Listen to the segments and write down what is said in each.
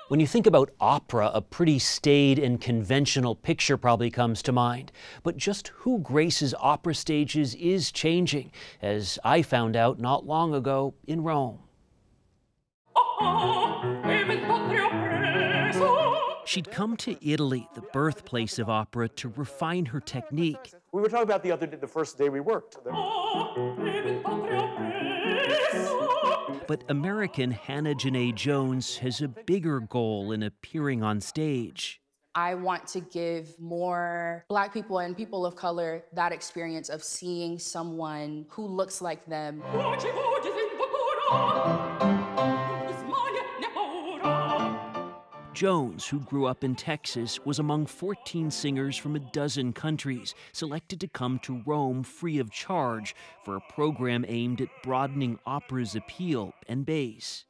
When you think about opera, a pretty staid and conventional picture probably comes to mind. But just who graces opera stages is changing, as I found out not long ago in Rome. She'd come to Italy, the birthplace of opera, to refine her technique. We were talking about the first day we worked. But American Hannah Jeané Jones has a bigger goal in appearing on stage. I want to give more Black people and people of color that experience of seeing someone who looks like them. Jones, who grew up in Texas, was among 14 singers from a dozen countries selected to come to Rome free of charge for a program aimed at broadening opera's appeal and base.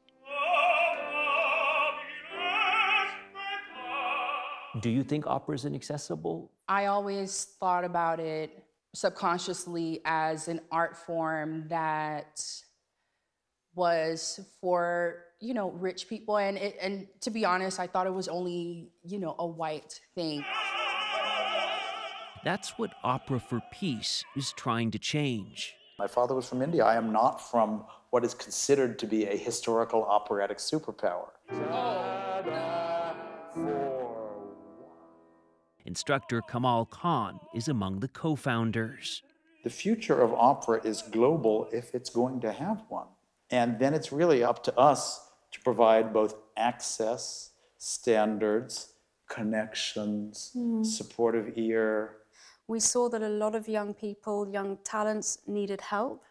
Do you think opera is inaccessible? I always thought about it subconsciously as an art form that was for, rich people. And to be honest, I thought it was only, a white thing. That's what Opera for Peace is trying to change. My father was from India. I am not from what is considered to be a historical operatic superpower. Instructor Kamal Khan is among the co-founders. The future of opera is global if it's going to have one. And then it's really up to us to provide both access, standards, connections, supportive ear. We saw that a lot of young people, young talents needed help,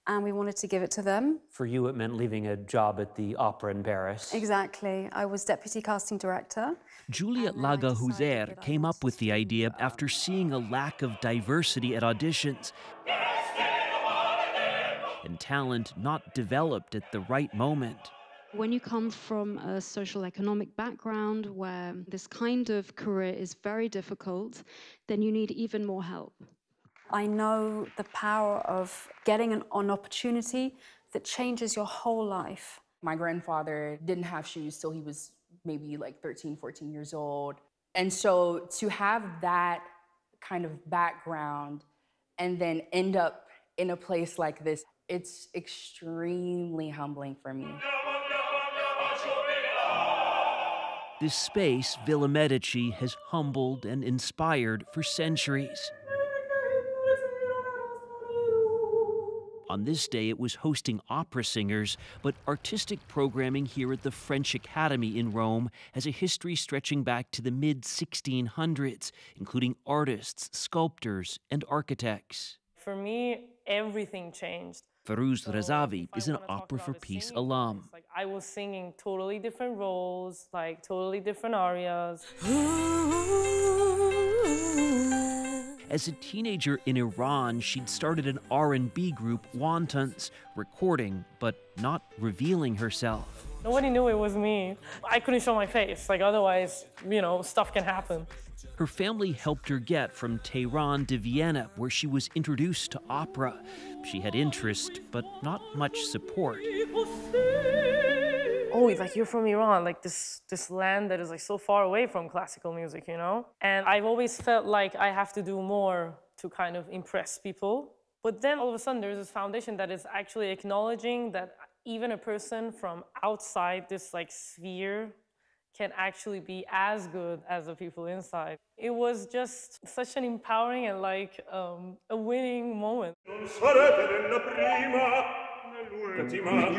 and we wanted to give it to them. For you, it meant leaving a job at the opera in Paris. Exactly. I was deputy casting director. Juliet Laga-Huzer came up with the idea after seeing a lack of diversity at auditions and talent not developed at the right moment. When you come from a social economic background where this kind of career is very difficult, then you need even more help. I know the power of getting an opportunity that changes your whole life. My grandfather didn't have shoes till he was maybe like 13, 14 years old. And so to have that kind of background and then end up in a place like this, it's extremely humbling for me. This space, Villa Medici, has humbled and inspired for centuries. On this day, it was hosting opera singers, but artistic programming here at the French Academy in Rome has a history stretching back to the mid-1600s, including artists, sculptors, and architects. For me, everything changed. Forooz Razavi is an Opera for Peace alum. I was singing totally different roles, totally different arias. As a teenager in Iran, she'd started an R&B group, Wontons, recording but not revealing herself. Nobody knew it was me. I couldn't show my face, otherwise, stuff can happen. Her family helped her get from Tehran to Vienna, where she was introduced to opera. She had interest, but not much support. Oh, you're from Iran, this land that is so far away from classical music, And I've always felt like I have to do more to kind of impress people. But then all of a sudden there's this foundation that is actually acknowledging that even a person from outside this sphere can actually be as good as the people inside. It was just such an empowering and a winning moment. You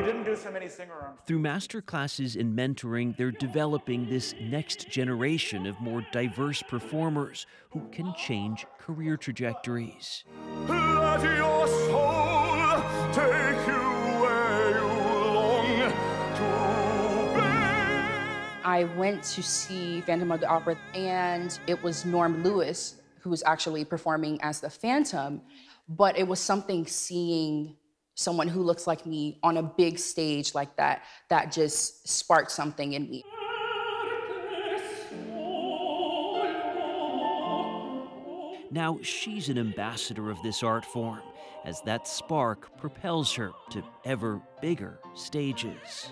didn't do so many singer-ons. Through master classes and mentoring, they're developing this next generation of more diverse performers who can change career trajectories. Let your soul take you where you long to be. I went to see Phantom of the Opera, and it was Norm Lewis who was actually performing as the Phantom, but it was something seeing someone who looks like me on a big stage like that just sparked something in me. Now she's an ambassador of this art form, as that spark propels her to ever bigger stages.